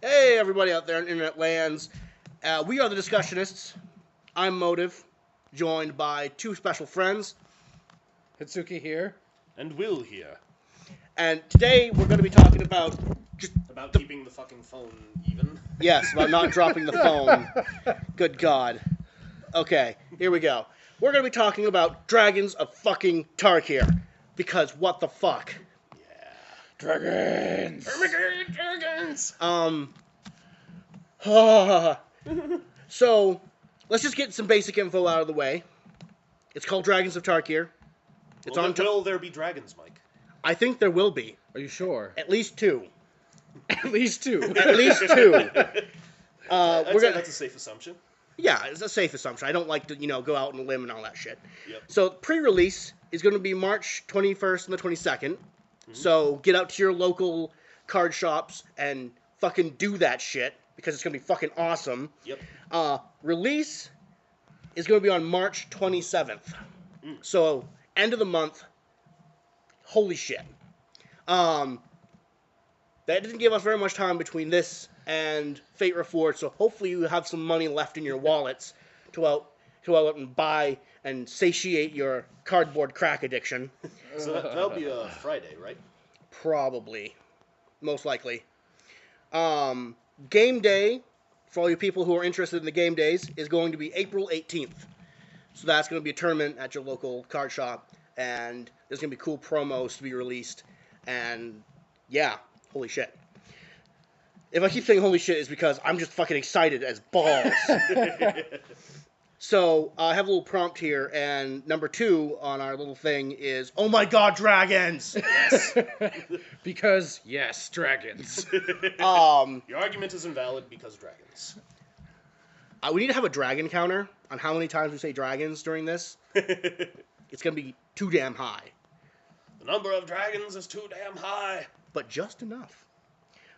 Hey, everybody out there in internet lands. We are the Discussionists. I'm Motive, joined by two special friends. Hitsuki here. And Will here. And today we're going to be talking about About keeping the fucking phone even. Yes, about not dropping the phone. Good God. Okay, here we go. We're going to be talking about Dragons of fucking Tarkir. Because what the fuck? Dragons! Dragons! So, let's just get some basic info out of the way. It's called Dragons of Tarkir. It's Well, on. will there be dragons, Mike? I think there will be. Are you sure? At least two. At least two. At least two. I'd say that's a safe assumption. Yeah, it's a safe assumption. I don't like to, go out on a limb and all that shit. Yep. So, pre-release is going to be March 21st and the 22nd. Mm-hmm. So, get out to your local card shops and fucking do that shit, because it's going to be fucking awesome. Yep. Release is going to be on March 27th. So, end of the month. Holy shit. That didn't give us very much time between this and Fate Reforged, so hopefully you have some money left in your wallets to go out and buy and satiate your cardboard crack addiction. So that'll be a Friday, right? Probably. Most likely. Game day, for all you people who are interested in the game days, is going to be April 18th. So that's going to be a tournament at your local card shop, and there's going to be cool promos to be released, and yeah, holy shit. If I keep saying holy shit, it's because I'm just fucking excited as balls. So, I have a little prompt here, and number 2 on our little thing is, oh my god, dragons! Yes. Because, yes, dragons. Your argument is invalid because dragons. We need to have a dragon counter on how many times we say dragons during this. It's going to be too damn high. The number of dragons is too damn high. But just enough.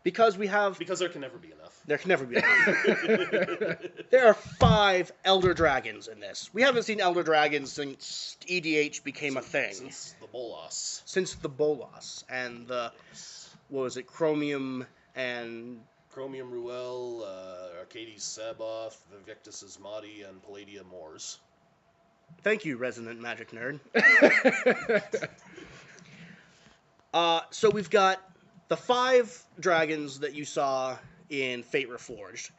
Because there can never be enough. There can never be enough. There are 5 Elder Dragons in this. We haven't seen Elder Dragons since EDH became a thing. Since the Bolas. Since the Bolas. And the, what was it, Chromium and... Chromium Ruel, Arcades Saboth, Vivectus Asmati, and Palladia Moors. Thank you, Resonant Magic Nerd. So we've got the 5 dragons that you saw in Fate Reforged.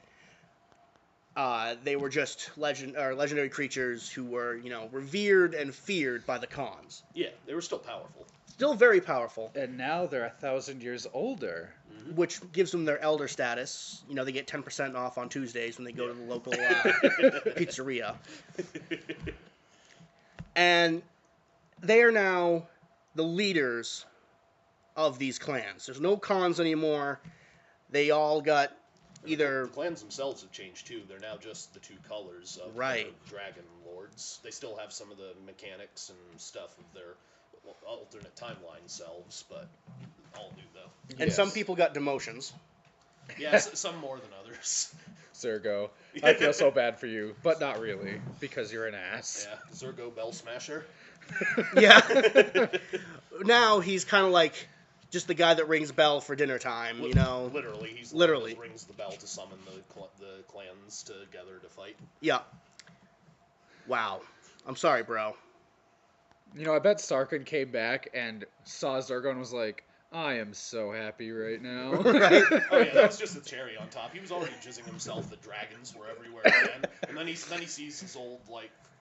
They were just legendary creatures who were, revered and feared by the Khans. Yeah, they were still powerful. Still very powerful. And now they're 1,000 years older. Which gives them their elder status. They get 10% off on Tuesdays when they go to the local pizzeria. And they are now the leaders of these clans. There's no Khans anymore. They all got either... The clans themselves have changed, too. They're now just the 2 colors of right. the Dragon Lords. They still have some of the mechanics and stuff of their alternate timeline selves, but all new, though. And some people got demotions. Yeah, some more than others. Zergo, I feel so bad for you, but not really, because you're an ass. Yeah, Zergo Bell Smasher. Yeah. Now he's kind of like just the guy that rings bell for dinner time, Literally, he's the one that rings the bell to summon the clans together to fight. Yeah. Wow. I'm sorry, bro. I bet Sarkhan came back and saw Zergo and was like, I am so happy right now. Right? Oh yeah, that's just the cherry on top. He was already jizzing himself that dragons were everywhere again, and then he sees his old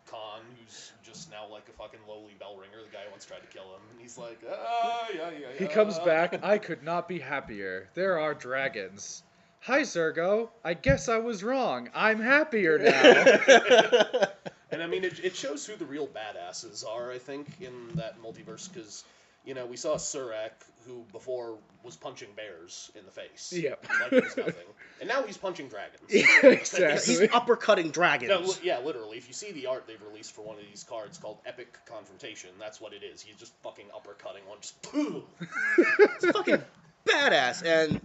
Khan, who's just now a fucking lowly bell ringer. The guy who once tried to kill him, and he's like, yeah. He comes back. I could not be happier. There are dragons. Hi, Zergo. I guess I was wrong. I'm happier now. And I mean, it shows who the real badasses are, I think, in that multiverse, because, we saw Surak, who before was punching bears in the face. Yep. Like it was nothing. And now he's punching dragons. Yeah, exactly. He's uppercutting dragons. No, yeah, literally. If you see the art they've released for one of these cards called Epic Confrontation, that's what it is. He's just fucking uppercutting one, just boom. It's fucking badass, and,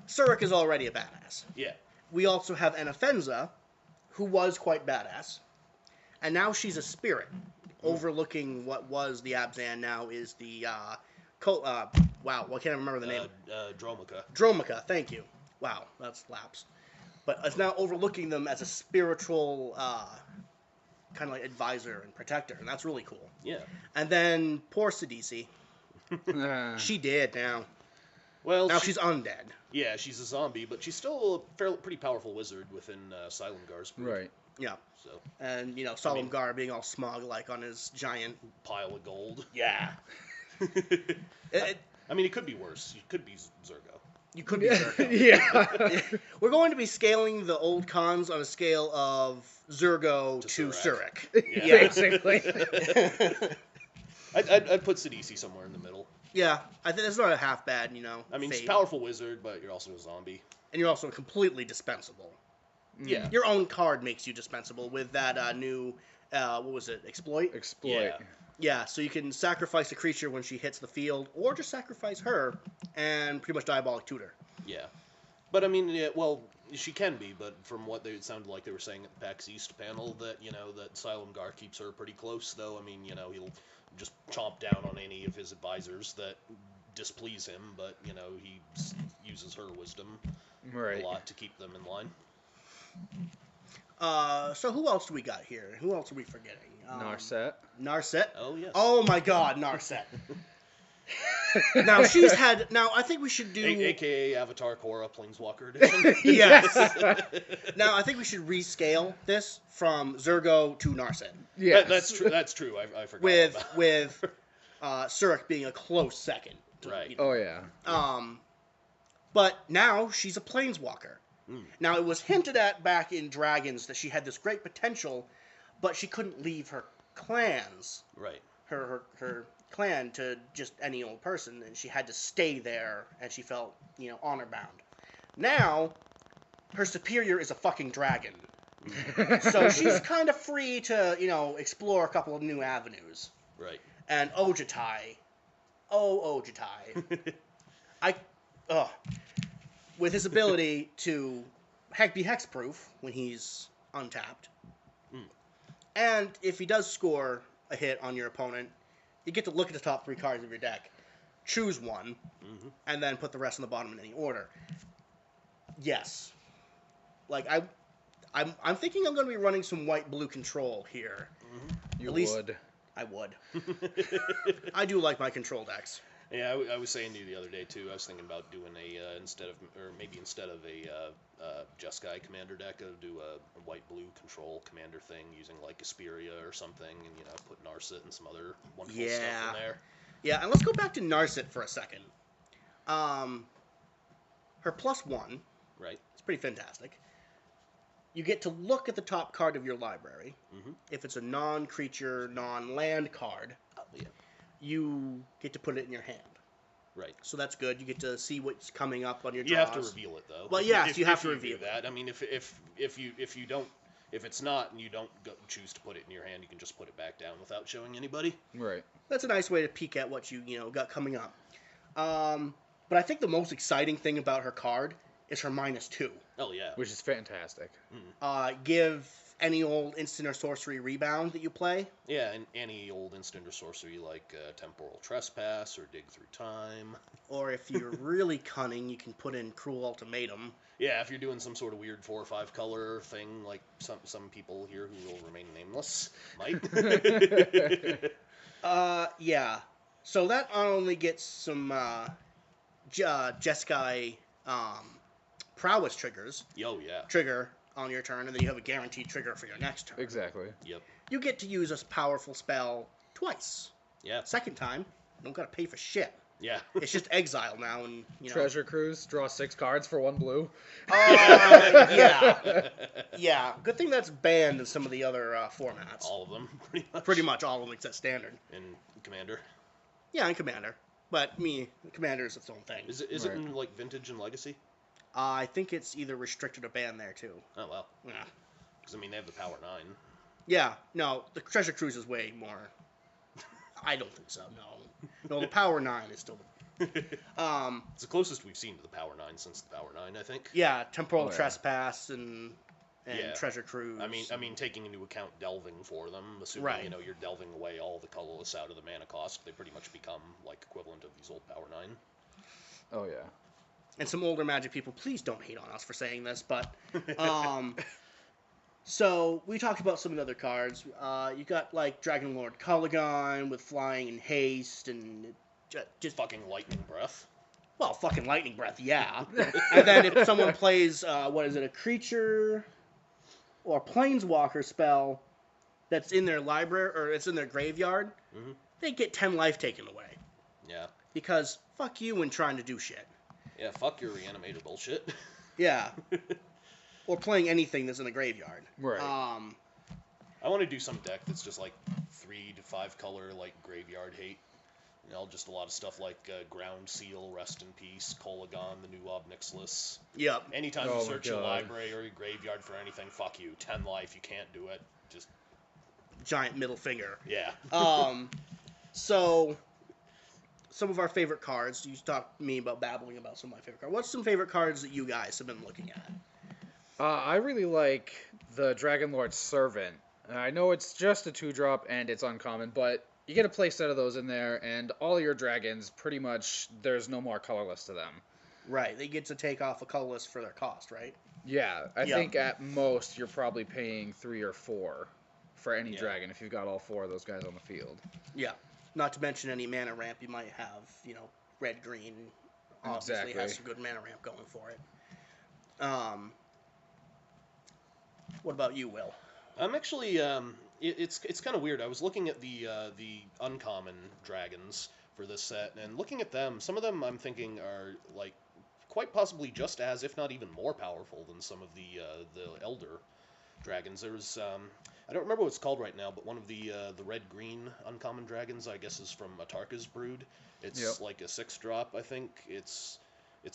Surak is already a badass. Yeah. We also have Anafenza, who was quite badass, and now she's a spirit, overlooking what was the Abzan, now is the Wow, well, I can't remember the name. Dromica. Dromica, thank you. Wow, that's lapse. But it's now overlooking them as a spiritual kind of like advisor and protector, and that's really cool. Yeah. And then poor Sidisi. She dead now. Well, Now she's undead. Yeah, she's a zombie, but she's still a pretty powerful wizard within Silumgar's group. Right. Yeah. So And, Solemgar being all smog-like on his giant... pile of gold. Yeah. I mean, it could be worse. It could be Zergo. You could be Zergo. Yeah. We're going to be scaling the old cons on a scale of Zergo to Surik. Yeah. Basically. I'd put Sidisi somewhere in the middle. Yeah, I think that's not a half bad, I mean, fate. she's a powerful wizard, but you're also a zombie. And you're also completely dispensable. Yeah. Your own card makes you dispensable with that new, what was it, Exploit? Exploit. Yeah. Yeah, so you can sacrifice a creature when she hits the field, or just sacrifice her and pretty much diabolic tutor. Yeah. But I mean, yeah, well, she can be, but from what it sounded like they were saying at the PAX East panel, that, that Silumgar keeps her pretty close, though. I mean, he'll just chomp down on any of his advisors that displease him, but, he uses her wisdom Right. a lot to keep them in line. So who else do we got here? Who else are we forgetting? Narset. Narset? Oh, yes. Oh my god, Narset. Now, I think we should do... AKA Avatar Korra Planeswalker Edition. Yes. Now, I think we should rescale this from Zergo to Narset. Yeah. That's true. That's true. I forgot about With Surik being a close second. Right. Oh yeah. But now she's a Planeswalker. Mm. Now, it was hinted at back in Dragons that she had this great potential, but she couldn't leave her clans. Right. Her clan to just any old person, and she had to stay there, and she felt, honor bound. Now, her superior is a fucking dragon. So she's kind of free to, explore a couple of new avenues. Right. And Ojutai. Ojutai. With his ability to be hexproof when he's untapped. Mm. And if he does score a hit on your opponent, you get to look at the top 3 cards of your deck, choose one, and then put the rest on the bottom in any order. Yes. Like, I'm thinking I'm going to be running some white-blue control here. You At least would. I would. I do like my control decks. Yeah, I was saying to you the other day too. I was thinking about doing instead of a Jeskai commander deck, I'll do a white-blue control commander thing using like Asperia or something, and put Narset and some other wonderful stuff in there. Yeah, and let's go back to Narset for a second. Her +1, right? It's pretty fantastic. You get to look at the top card of your library. Mm-hmm. If it's a non-creature, non-land card, you get to put it in your hand. Right. So that's good. You get to see what's coming up on your draws. You have to reveal it though. Well, yes, you have to do reveal that. I mean, if you don't, if it's not and you don't choose to put it in your hand, you can just put it back down without showing anybody. Right. That's a nice way to peek at what you got coming up. But I think the most exciting thing about her card is her -2. Oh yeah. Which is fantastic. Give any old instant or sorcery rebound that you play. Yeah, and any old instant or sorcery like Temporal Trespass or Dig Through Time. Or if you're really cunning, you can put in Cruel Ultimatum. Yeah, if you're doing some sort of weird 4 or 5 color thing, like some people here who will remain nameless might. Yeah. So that not only gets some Jeskai prowess triggers. Oh yeah. Trigger on your turn, and then you have a guaranteed trigger for your next turn. Exactly. Yep. You get to use a powerful spell twice. Yeah. Second time, you don't gotta pay for shit. Yeah. It's just exile now, and Treasure Cruise, draw 6 cards for 1 blue. Yeah. Yeah. Good thing that's banned in some of the other formats. All of them, pretty much. Pretty much all of them except standard. In Commander. Yeah, and Commander. But Commander is its own thing. Is it in like Vintage and Legacy? I think it's either restricted or banned there too. Oh well. Yeah. Because they have the Power 9. Yeah. No, the Treasure Cruise is way more. I don't think so. No, the Power 9 is still. It's the closest we've seen to the Power 9 since the Power 9, I think. Yeah, Temporal Trespass and Yeah. Treasure Cruise. I mean, taking into account delving for them, assuming Right. You're delving away all the colorless out of the mana cost, they pretty much become like equivalent of these old Power 9. Oh yeah. And some older Magic people, please don't hate on us for saying this, but so we talked about some of the other cards. You got like Dragon Lord Caligon with flying and haste and just Fucking lightning breath. well, fucking lightning breath, yeah. And then if someone plays what is it, a creature or planeswalker spell that's in their library or it's in their graveyard, they get 10 life taken away. Yeah. Because fuck you when trying to do shit. Yeah, fuck your reanimator bullshit. Yeah. Or playing anything that's in the graveyard. Right. I want to do some deck that's just like 3 to 5 color, like graveyard hate. You know, just a lot of stuff like Ground Seal, Rest in Peace, Kolagon, the new Obnixless. Yep. Anytime Oh you my search your God. library or your graveyard for anything, fuck you. 10 life, you can't do it. Just, Giant middle finger. yeah. So some of our favorite cards. You talked to me about babbling about some of my favorite cards. What's some favorite cards that you guys have been looking at? I really like the Dragon Lord Servant. I know it's just a 2-drop and it's uncommon, but you get a play set of those in there, and all your dragons, pretty much, there's no more colorless to them. Right. They get to take off a colorless for their cost, right? Yeah, I Yeah. think at most you're probably paying 3 or 4 for any Yeah. dragon if you've got all 4 of those guys on the field. Yeah. Not to mention any mana ramp you might have, you know, red, green. Obviously Exactly. has some good mana ramp going for it. What about you, Will? I'm actually, it's kind of weird. I was looking at the uncommon dragons for this set, and looking at them, some of them I'm thinking are like quite possibly just as, if not even more powerful than some of the elder dragons. There's I don't remember what it's called right now, but one of the red-green uncommon dragons, I guess, is from Atarka's brood. It's Yep. like a 6-drop, I think. It's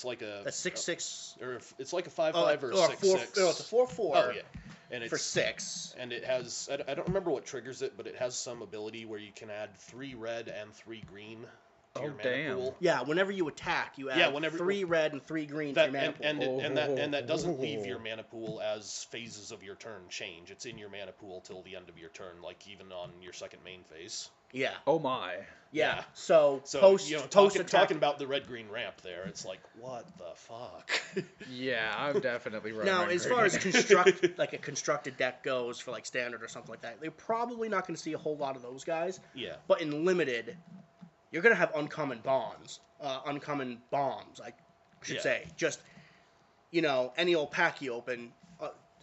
like a 6/6. or it's like a 5/5 or a 6/6. 4. No, it's a 4/4. Oh yeah, and it's For 6. and it has, I don't remember what triggers it, but it has some ability where you can add 3 red and 3 green to Oh, your mana damn. pool. Yeah, whenever you attack, you add Yeah, whenever- 3 red and 3 green to That, your mana pool. and that doesn't leave your mana pool as phases of your turn change. It's in your mana pool till the end of your turn, like even on your second main phase. Yeah. Oh my. Yeah. Yeah. So, So post, you know, post talking attack. about the red-green ramp there, it's like, what the fuck? Yeah, I'm definitely right. Now, as far as like a constructed deck goes for like standard or something like that, they're probably not going to see a whole lot of those guys. Yeah. But in limited, you're going to have uncommon bombs, I should Yeah. say. Just, you know, any old pack you open,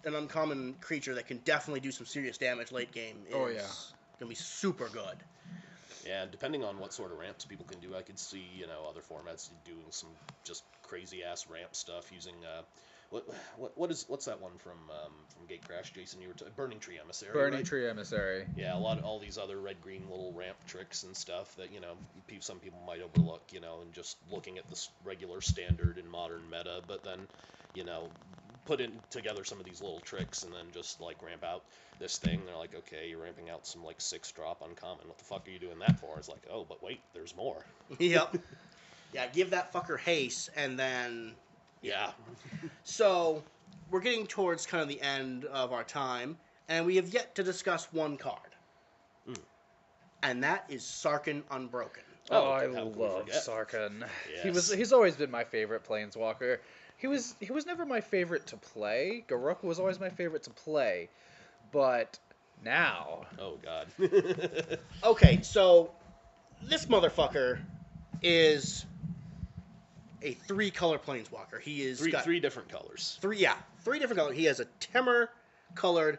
an uncommon creature that can definitely do some serious damage late game is Oh, yeah. going to be super good. Yeah, and depending on what sort of ramps people can do, I could see, you know, other formats doing some just crazy ass ramp stuff using what's that one from Gatecrash, Jason? You were Burning Tree Emissary. Burning right? Tree Emissary. Yeah, all these other red green little ramp tricks and stuff that, you know, some people might overlook, you know, and just looking at this regular standard and modern meta, but then, you know, put in together some of these little tricks and then just like ramp out this thing. They're like, okay, you're ramping out some like 6-drop uncommon. What the fuck are you doing that for? It's like, oh, but wait, there's more. Yep. Yeah, give that fucker haste, and then... Yeah. So, we're getting towards kind of the end of our time, and we have yet to discuss one card. And that is Sarkhan Unbroken. Oh, Oh, I how could we love forget? Sarkhan. Yes. He's always been my favorite planeswalker. He was never my favorite to play. Garuka was always my favorite to play. But now, Oh, God. Okay, so this motherfucker is a 3-color planeswalker. He is got Three different colors. 3 different colors. He has a Temur colored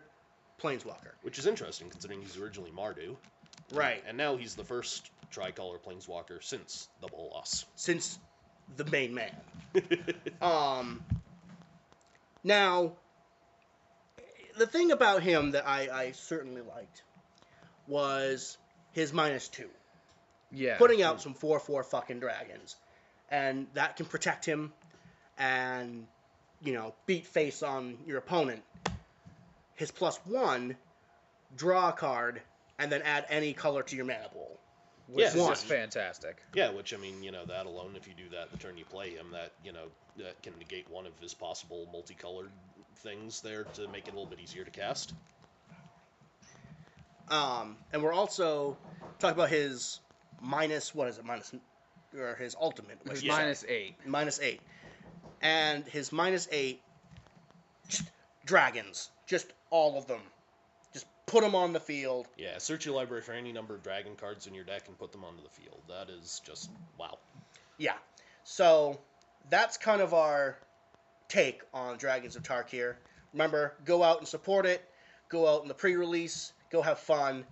planeswalker. Which is interesting considering he's originally Mardu. Right. And now he's the first tricolor planeswalker since the Bolas. Since the main man. Now, the thing about him that I certainly liked was his -2. yeah, Putting out some 4/4 fucking dragons. And that can protect him and, you know, beat face on your opponent. His +1, draw a card, and then add any color to your mana pool. which Yeah, is one. just fantastic. Yeah, which, I mean, you know, that alone, if you do that the turn you play him, that, you know, that can negate one of his possible multicolored things there to make it a little bit easier to cast. And we're also talking about his minus or his ultimate, It's Yeah. -8. -8, and his -8, just dragons, just all of them, just put them on the field. Yeah, search your library for any number of dragon cards in your deck and put them onto the field. That is just wow. Yeah, so that's kind of our take on Dragons of Tarkir. Remember, go out and support it. Go out in the pre-release. Go have fun,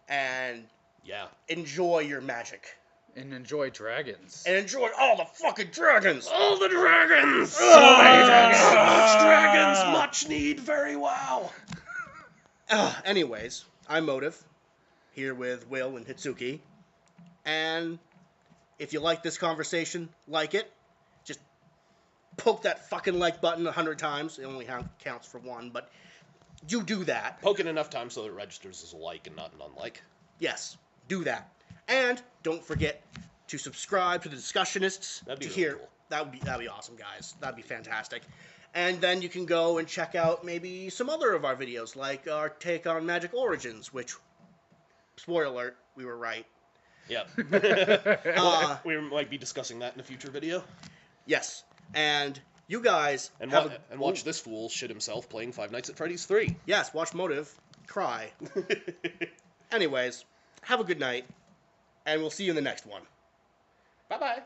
and Yeah. enjoy your Magic. And enjoy dragons. And enjoy all the fucking dragons! All the dragons! So many dragons! So much dragons! Much need, very wow! Anyways, I'm Motive, here with Will and Hitsuki. And if you like this conversation, like it. Just poke that fucking like button 100 times. It only counts for one, but you do that. Poke it enough times so that it registers as a like and not an unlike. Yes, do that. And don't forget to subscribe to the Discussionists That'd be to really hear. cool. That'd be awesome, guys. That'd be fantastic. And then you can go and check out maybe some other of our videos, like our take on Magic Origins, which, spoiler alert, we were right. Yep. We might be discussing that in a future video. Yes. And you guys And, have watch this fool shit himself playing Five Nights at Freddy's 3. Yes, watch Motive cry. Anyways, have a good night, and we'll see you in the next one. Bye-bye.